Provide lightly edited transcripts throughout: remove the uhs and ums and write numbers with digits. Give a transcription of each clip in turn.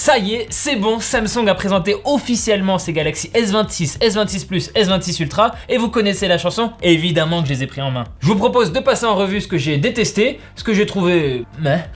Ça y est, c'est bon, Samsung a présenté officiellement ses Galaxy S26, S26 Plus, S26 Ultra et vous connaissez la chanson, évidemment que je les ai pris en main. Je vous propose de passer en revue ce que j'ai détesté, ce que j'ai trouvé,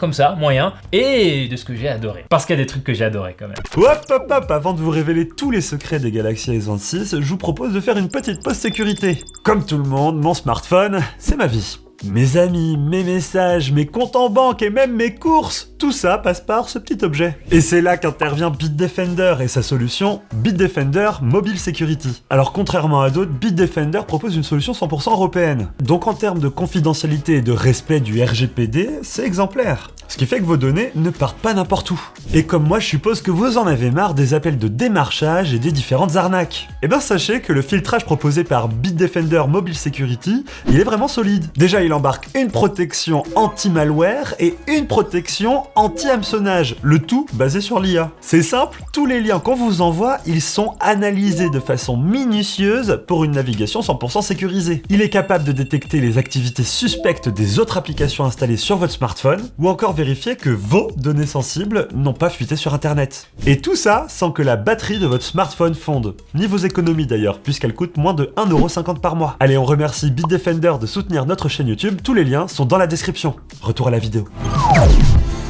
comme ça, moyen, et de ce que j'ai adoré. Parce qu'il y a des trucs que j'ai adoré quand même. Hop, avant de vous révéler tous les secrets des Galaxy S26, je vous propose de faire une petite pause sécurité. Comme tout le monde, mon smartphone, c'est ma vie. Mes amis, mes messages, mes comptes en banque et même mes courses, tout ça passe par ce petit objet. Et c'est là qu'intervient Bitdefender et sa solution Bitdefender Mobile Security. Alors contrairement à d'autres, Bitdefender propose une solution 100% européenne. Donc en termes de confidentialité et de respect du RGPD, c'est exemplaire. Ce qui fait que vos données ne partent pas n'importe où. Et comme moi, je suppose que vous en avez marre des appels de démarchage et des différentes arnaques. Eh ben sachez que le filtrage proposé par Bitdefender Mobile Security, il est vraiment solide. Déjà, il embarque une protection anti-malware et une protection anti-hameçonnage, le tout basé sur l'IA. C'est simple, tous les liens qu'on vous envoie, ils sont analysés de façon minutieuse pour une navigation 100% sécurisée. Il est capable de détecter les activités suspectes des autres applications installées sur votre smartphone, ou encore vérifier que vos données sensibles n'ont pas fuité sur internet. Et tout ça sans que la batterie de votre smartphone fonde. Ni vos économies d'ailleurs, puisqu'elle coûte moins de 1,50€ par mois. Allez, on remercie Bitdefender de soutenir notre chaîne YouTube, tous les liens sont dans la description. Retour à la vidéo.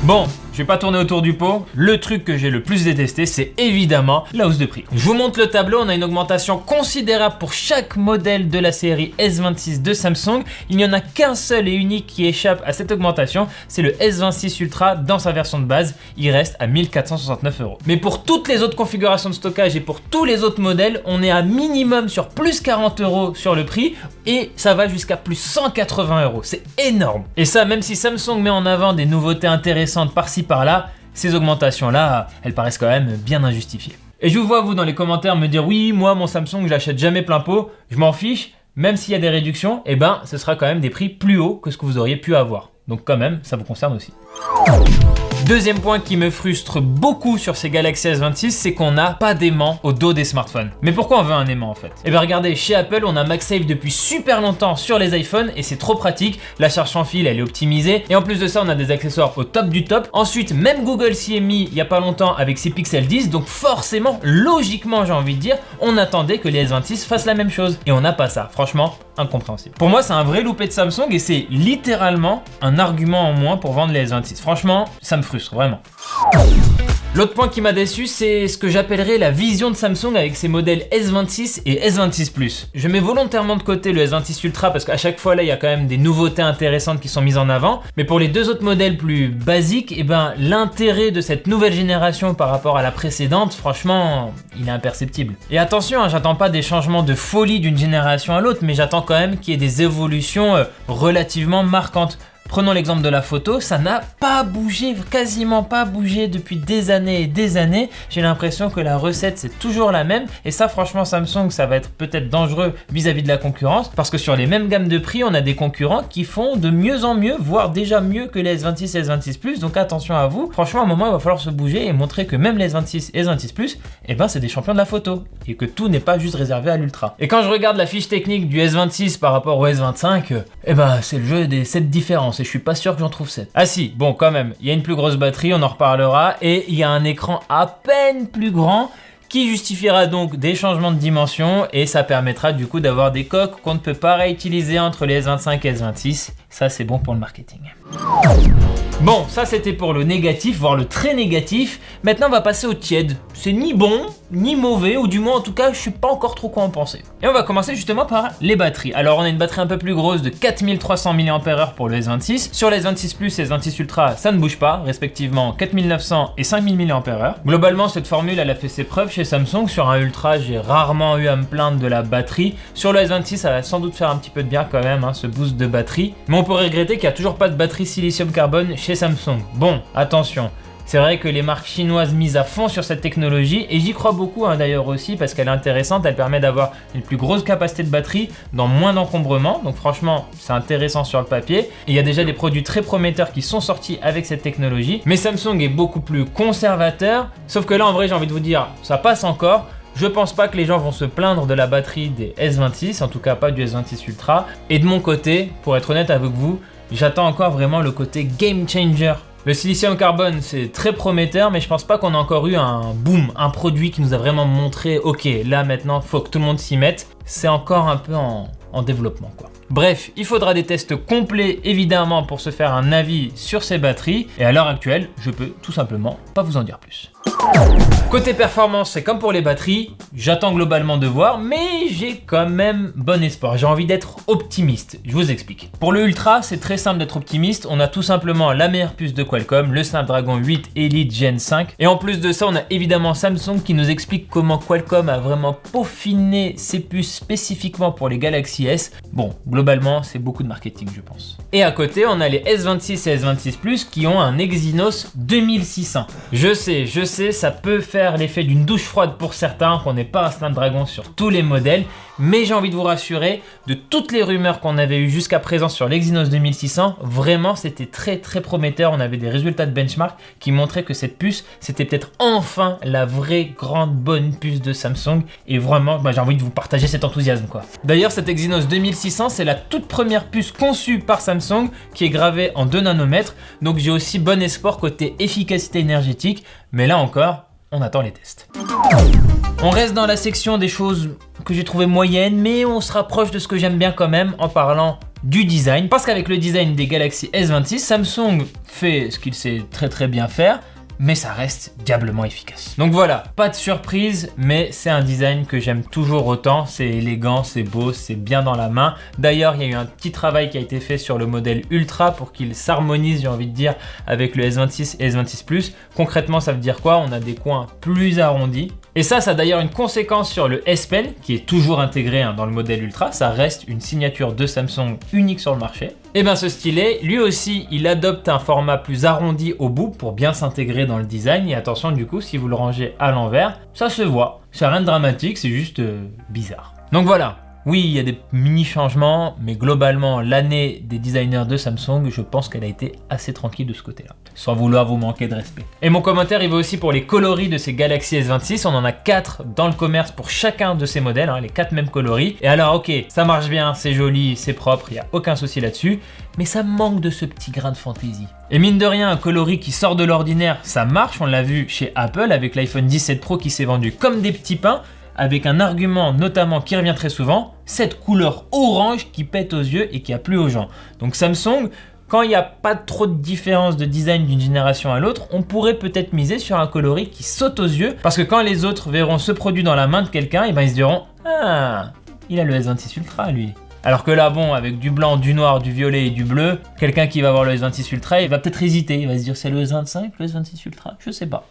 Bon, je vais pas tourner autour du pot, le truc que j'ai le plus détesté, c'est évidemment la hausse de prix. Je vous montre le tableau, on a une augmentation considérable pour chaque modèle de la série S26 de Samsung. Il n'y en a qu'un seul et unique qui échappe à cette augmentation, c'est le S26 Ultra dans sa version de base, il reste à 1469€. Mais pour toutes les autres configurations de stockage et pour tous les autres modèles, on est à minimum sur plus 40€ sur le prix et ça va jusqu'à plus 180€, c'est énorme. Et ça, même si Samsung met en avant des nouveautés intéressantes par-ci par-là, ces augmentations-là, elles paraissent quand même bien injustifiées. Et je vous vois vous dans les commentaires me dire oui, moi mon Samsung je l'achète jamais plein pot, je m'en fiche, même s'il y a des réductions, et ben ce sera quand même des prix plus hauts que ce que vous auriez pu avoir. Donc quand même, ça vous concerne aussi. Deuxième point qui me frustre beaucoup sur ces Galaxy S26, c'est qu'on n'a pas d'aimant au dos des smartphones. Mais pourquoi on veut un aimant en fait? Eh bien regardez, chez Apple, on a MagSafe depuis super longtemps sur les iPhones et c'est trop pratique. La charge sans fil, elle est optimisée. Et en plus de ça, on a des accessoires au top du top. Ensuite, même Google s'y est mis il n'y a pas longtemps avec ses Pixel 10. Donc forcément, logiquement, j'ai envie de dire, on attendait que les S26 fassent la même chose. Et on n'a pas ça. Franchement, incompréhensible. Pour moi, c'est un vrai loupé de Samsung et c'est littéralement un argument en moins pour vendre les S26. Franchement, ça me frustre vraiment. L'autre point qui m'a déçu, c'est ce que j'appellerais la vision de Samsung avec ses modèles S26 et S26 Plus. Je mets volontairement de côté le S26 Ultra parce qu'à chaque fois là, il y a quand même des nouveautés intéressantes qui sont mises en avant. Mais pour les deux autres modèles plus basiques, eh ben, l'intérêt de cette nouvelle génération par rapport à la précédente, franchement, il est imperceptible. Et attention, hein, j'attends pas des changements de folie d'une génération à l'autre, mais j'attends quand même qu'il y ait des évolutions relativement marquantes. Prenons l'exemple de la photo, ça n'a pas bougé, quasiment pas bougé depuis des années et des années. J'ai l'impression que la recette c'est toujours la même et ça franchement Samsung ça va être peut-être dangereux vis-à-vis de la concurrence parce que sur les mêmes gammes de prix on a des concurrents qui font de mieux en mieux, voire déjà mieux que les S26 et S26 Plus, donc attention à vous. Franchement à un moment il va falloir se bouger et montrer que même les S26 et S26 Plus, eh ben c'est des champions de la photo et que tout n'est pas juste réservé à l'Ultra. Et quand je regarde la fiche technique du S26 par rapport au S25, eh ben c'est le jeu des 7 différences. Et je suis pas sûr que j'en trouve 7. Ah si, bon quand même, il y a une plus grosse batterie, on en reparlera, et il y a un écran à peine plus grand qui justifiera donc des changements de dimension et ça permettra du coup d'avoir des coques qu'on ne peut pas réutiliser entre les S25 et S26. Ça c'est bon pour le marketing. Bon, ça c'était pour le négatif, voire le très négatif. Maintenant on va passer au tiède. C'est ni bon, ni mauvais, ou du moins en tout cas je sais pas encore trop quoi en penser. Et on va commencer justement par les batteries. Alors on a une batterie un peu plus grosse de 4300 mAh pour le S26. Sur les S26 Plus et les S26 Ultra, ça ne bouge pas, respectivement 4900 et 5000 mAh. Globalement cette formule elle a fait ses preuves chez Samsung. Sur un Ultra j'ai rarement eu à me plaindre de la batterie. Sur le S26 ça va sans doute faire un petit peu de bien quand même, hein, ce boost de batterie. Mais on pourrait regretter qu'il n'y a toujours pas de batterie silicium carbone chez Samsung. Bon, attention. C'est vrai que les marques chinoises misent à fond sur cette technologie et j'y crois beaucoup hein, d'ailleurs aussi parce qu'elle est intéressante, elle permet d'avoir une plus grosse capacité de batterie dans moins d'encombrement, donc franchement c'est intéressant sur le papier. Et il y a déjà des produits très prometteurs qui sont sortis avec cette technologie, mais Samsung est beaucoup plus conservateur, sauf que là en vrai j'ai envie de vous dire, ça passe encore. Je pense pas que les gens vont se plaindre de la batterie des S26, en tout cas pas du S26 Ultra. Et de mon côté, pour être honnête avec vous, j'attends encore vraiment le côté game changer Le silicium carbone, c'est très prometteur, mais je pense pas qu'on a encore eu un boom, un produit qui nous a vraiment montré, ok, là maintenant, faut que tout le monde s'y mette. C'est encore un peu en développement, quoi. Bref, il faudra des tests complets évidemment pour se faire un avis sur ces batteries, et à l'heure actuelle, je peux tout simplement pas vous en dire plus. Côté performance, c'est comme pour les batteries, j'attends globalement de voir, mais j'ai quand même bon espoir, j'ai envie d'être optimiste, je vous explique. Pour le Ultra, c'est très simple d'être optimiste, on a tout simplement la meilleure puce de Qualcomm, le Snapdragon 8 Elite Gen 5, et en plus de ça, on a évidemment Samsung qui nous explique comment Qualcomm a vraiment peaufiné ses puces spécifiquement pour les Galaxy S. Bon, globalement, c'est beaucoup de marketing, je pense. Et à côté, on a les S26 et S26 Plus qui ont un Exynos 2600. Je sais, ça peut faire l'effet d'une douche froide pour certains, qu'on n'ait pas un Snapdragon sur tous les modèles, mais j'ai envie de vous rassurer, de toutes les rumeurs qu'on avait eues jusqu'à présent sur l'Exynos 2600, vraiment c'était très prometteur. On avait des résultats de benchmark qui montraient que cette puce, c'était peut-être enfin la vraie grande bonne puce de Samsung, et vraiment, j'ai envie de vous partager cet enthousiasme, quoi. D'ailleurs, cette Exynos 2600, c'est la toute première puce conçue par Samsung qui est gravée en 2 nanomètres, donc j'ai aussi bon espoir côté efficacité énergétique, mais là encore, on attend les tests. On reste dans la section des choses que j'ai trouvées moyennes, mais on se rapproche de ce que j'aime bien quand même en parlant du design. Parce qu'avec le design des Galaxy S26, Samsung fait ce qu'il sait très bien faire, mais ça reste diablement efficace. Donc voilà, pas de surprise, mais c'est un design que j'aime toujours autant. C'est élégant, c'est beau, c'est bien dans la main. D'ailleurs, il y a eu un petit travail qui a été fait sur le modèle Ultra pour qu'il s'harmonise, j'ai envie de dire, avec le S26 et S26 Plus. Concrètement, ça veut dire quoi? On a des coins plus arrondis. Et ça a d'ailleurs une conséquence sur le S Pen, qui est toujours intégré dans le modèle Ultra. Ça reste une signature de Samsung unique sur le marché. Et bien ce stylet, lui aussi, il adopte un format plus arrondi au bout pour bien s'intégrer dans le design. Et attention, du coup, si vous le rangez à l'envers, ça se voit. C'est rien de dramatique, c'est juste bizarre. Donc voilà. Oui, il y a des mini changements, mais globalement, l'année des designers de Samsung, je pense qu'elle a été assez tranquille de ce côté-là, sans vouloir vous manquer de respect. Et mon commentaire, il va aussi pour les coloris de ces Galaxy S26. On en a 4 dans le commerce pour chacun de ces modèles, les 4 mêmes coloris. Et alors, ok, ça marche bien, c'est joli, c'est propre, il n'y a aucun souci là-dessus, mais ça manque de ce petit grain de fantaisie. Et mine de rien, un coloris qui sort de l'ordinaire, ça marche, on l'a vu chez Apple avec l'iPhone 17 Pro qui s'est vendu comme des petits pains, avec un argument notamment qui revient très souvent, cette couleur orange qui pète aux yeux et qui a plu aux gens. Donc Samsung, quand il n'y a pas trop de différence de design d'une génération à l'autre, on pourrait peut-être miser sur un coloris qui saute aux yeux, parce que quand les autres verront ce produit dans la main de quelqu'un, ils se diront « Ah, il a le S26 Ultra lui ». Alors que là, bon, avec du blanc, du noir, du violet et du bleu, quelqu'un qui va voir le S26 Ultra, il va peut-être hésiter, il va se dire c'est le S25, le S26 Ultra, je sais pas.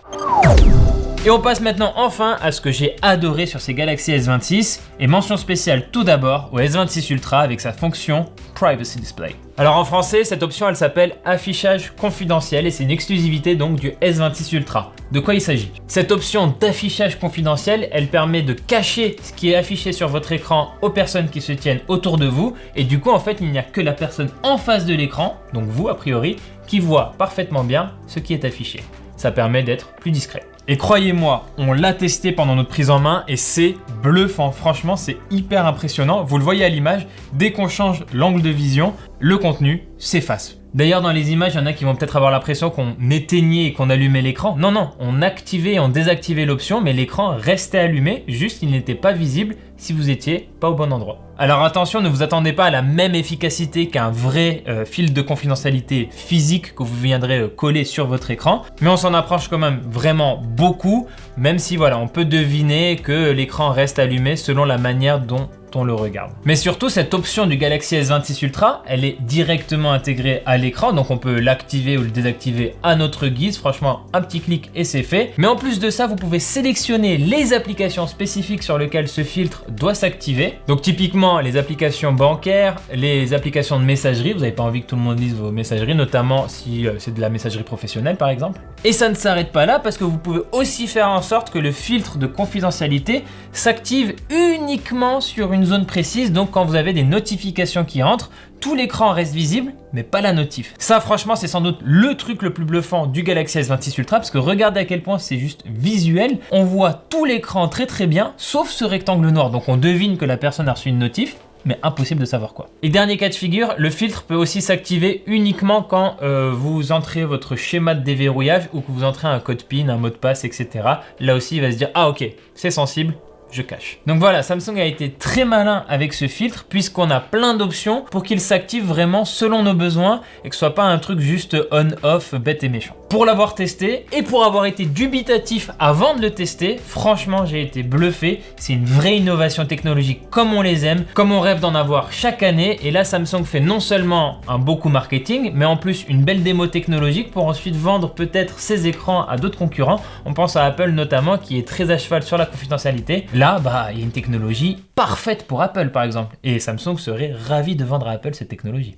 Et on passe maintenant enfin à ce que j'ai adoré sur ces Galaxy S26, et mention spéciale tout d'abord au S26 Ultra avec sa fonction Privacy Display. Alors en français, cette option elle s'appelle affichage confidentiel et c'est une exclusivité donc du S26 Ultra. De quoi il s'agit? Cette option d'affichage confidentiel, elle permet de cacher ce qui est affiché sur votre écran aux personnes qui se tiennent autour de vous, et du coup en fait il n'y a que la personne en face de l'écran, donc vous a priori, qui voit parfaitement bien ce qui est affiché. Ça permet d'être plus discret. Et croyez-moi, on l'a testé pendant notre prise en main et c'est bluffant. Franchement, c'est hyper impressionnant. Vous le voyez à l'image, dès qu'on change l'angle de vision, le contenu s'efface. D'ailleurs, dans les images, il y en a qui vont peut-être avoir l'impression qu'on éteignait et qu'on allumait l'écran. Non, on activait et on désactivait l'option, mais l'écran restait allumé, juste il n'était pas visible si vous étiez pas au bon endroit. Alors attention, ne vous attendez pas à la même efficacité qu'un vrai fil de confidentialité physique que vous viendrez coller sur votre écran, mais on s'en approche quand même vraiment beaucoup, même si voilà, on peut deviner que l'écran reste allumé selon la manière dont on le regarde. Mais surtout, cette option du Galaxy S26 Ultra, elle est directement intégrée à l'écran, donc on peut l'activer ou le désactiver à notre guise. Franchement, un petit clic et c'est fait. Mais en plus de ça, vous pouvez sélectionner les applications spécifiques sur lesquelles ce filtre doit s'activer. Donc typiquement, les applications bancaires, les applications de messagerie. Vous n'avez pas envie que tout le monde lise vos messageries, notamment si c'est de la messagerie professionnelle par exemple. Et ça ne s'arrête pas là, parce que vous pouvez aussi faire en sorte que le filtre de confidentialité s'active uniquement sur une zone précise. Donc quand vous avez des notifications qui entrent, tout l'écran reste visible, mais pas la notif. Ça, franchement, c'est sans doute le truc le plus bluffant du Galaxy S26 Ultra, parce que regardez à quel point c'est juste visuel. On voit tout l'écran très bien, sauf ce rectangle noir. Donc on devine que la personne a reçu une notif, mais impossible de savoir quoi. Et dernier cas de figure, le filtre peut aussi s'activer uniquement quand vous entrez votre schéma de déverrouillage ou que vous entrez un code PIN, un mot de passe, etc. Là aussi, il va se dire, ah ok, c'est sensible, je cache. Donc voilà, Samsung a été très malin avec ce filtre puisqu'on a plein d'options pour qu'il s'active vraiment selon nos besoins et que ce soit pas un truc juste on-off bête et méchant. Pour l'avoir testé et pour avoir été dubitatif avant de le tester, franchement j'ai été bluffé. C'est une vraie innovation technologique comme on les aime, comme on rêve d'en avoir chaque année. Et là Samsung fait non seulement un beau coup marketing, mais en plus une belle démo technologique pour ensuite vendre peut-être ses écrans à d'autres concurrents. On pense à Apple notamment qui est très à cheval sur la confidentialité. Là, il y a une technologie parfaite pour Apple par exemple. Et Samsung serait ravi de vendre à Apple cette technologie.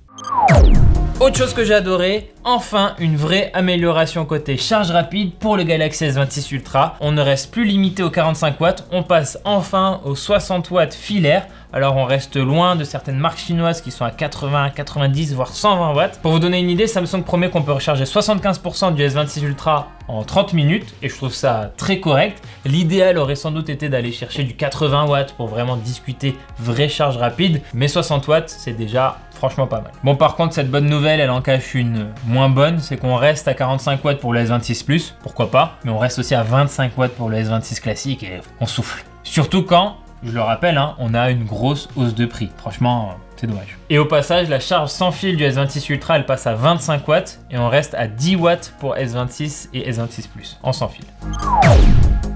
Autre chose que j'ai adoré, enfin une vraie amélioration côté charge rapide pour le Galaxy S26 Ultra. On ne reste plus limité aux 45 watts, on passe enfin aux 60 watts filaires. Alors on reste loin de certaines marques chinoises qui sont à 80, 90 voire 120 watts. Pour vous donner une idée, Samsung promet qu'on peut recharger 75% du S26 Ultra en 30 minutes et je trouve ça très correct. L'idéal aurait sans doute été d'aller chercher du 80 watts pour vraiment discuter vraie charge rapide, mais 60 watts c'est déjà franchement pas mal. Bon par contre cette bonne nouvelle elle en cache une moins bonne, c'est qu'on reste à 45 watts pour le S26 Plus, pourquoi pas, mais on reste aussi à 25 watts pour le S26 classique et on souffle. Surtout quand, je le rappelle, on a une grosse hausse de prix. Franchement, c'est dommage. Et au passage, la charge sans fil du S26 Ultra, elle passe à 25 watts et on reste à 10 watts pour S26 et S26 Plus en sans fil.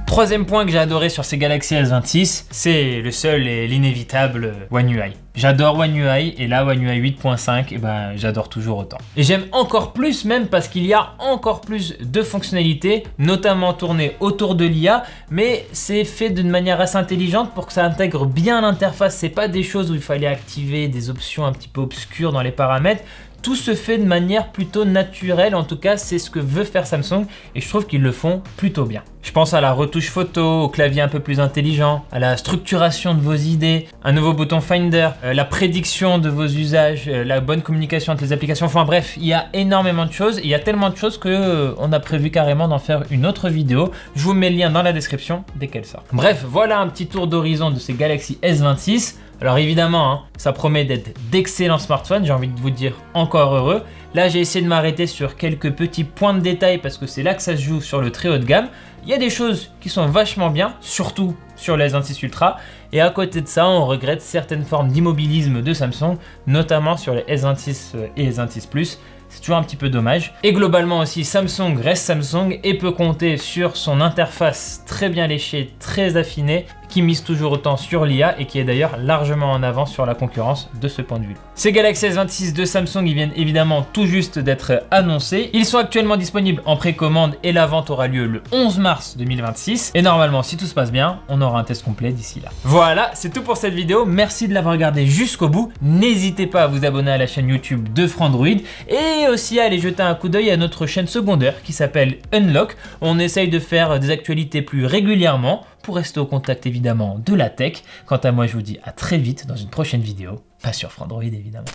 Troisième point que j'ai adoré sur ces Galaxy S26, c'est le seul et l'inévitable One UI. J'adore One UI et là One UI 8.5, j'adore toujours autant. Et j'aime encore plus même parce qu'il y a encore plus de fonctionnalités, notamment tournées autour de l'IA, mais c'est fait d'une manière assez intelligente pour que ça intègre bien l'interface. C'est pas des choses où il fallait activer des options un petit peu obscures dans les paramètres. Tout se fait de manière plutôt naturelle, en tout cas c'est ce que veut faire Samsung et je trouve qu'ils le font plutôt bien. Je pense à la retouche photo, au clavier un peu plus intelligent, à la structuration de vos idées, un nouveau bouton Finder, la prédiction de vos usages, la bonne communication entre les applications, enfin bref, il y a énormément de choses, il y a tellement de choses qu'on a prévu carrément d'en faire une autre vidéo. Je vous mets le lien dans la description dès qu'elle sort. Bref, voilà un petit tour d'horizon de ces Galaxy S26. Alors évidemment, ça promet d'être d'excellents smartphones, j'ai envie de vous dire encore heureux. Là, j'ai essayé de m'arrêter sur quelques petits points de détail parce que c'est là que ça se joue sur le très haut de gamme. Il y a des choses qui sont vachement bien, surtout sur les S26 Ultra. Et à côté de ça, on regrette certaines formes d'immobilisme de Samsung, notamment sur les S26 et S26 Plus. C'est toujours un petit peu dommage. Et globalement aussi, Samsung reste Samsung et peut compter sur son interface très bien léchée, très affinée, qui mise toujours autant sur l'IA et qui est d'ailleurs largement en avance sur la concurrence de ce point de vue. Ces Galaxy S26 de Samsung, ils viennent évidemment tout juste d'être annoncés. Ils sont actuellement disponibles en précommande et la vente aura lieu le 11 mars 2026. Et normalement, si tout se passe bien, on aura un test complet d'ici là. Voilà, c'est tout pour cette vidéo. Merci de l'avoir regardé jusqu'au bout. N'hésitez pas à vous abonner à la chaîne YouTube de Frandroid et aussi à aller jeter un coup d'œil à notre chaîne secondaire qui s'appelle Unlock. On essaye de faire des actualités plus régulièrement pour rester au contact évidemment de la tech. Quant à moi, je vous dis à très vite dans une prochaine vidéo, pas sur Frandroid évidemment.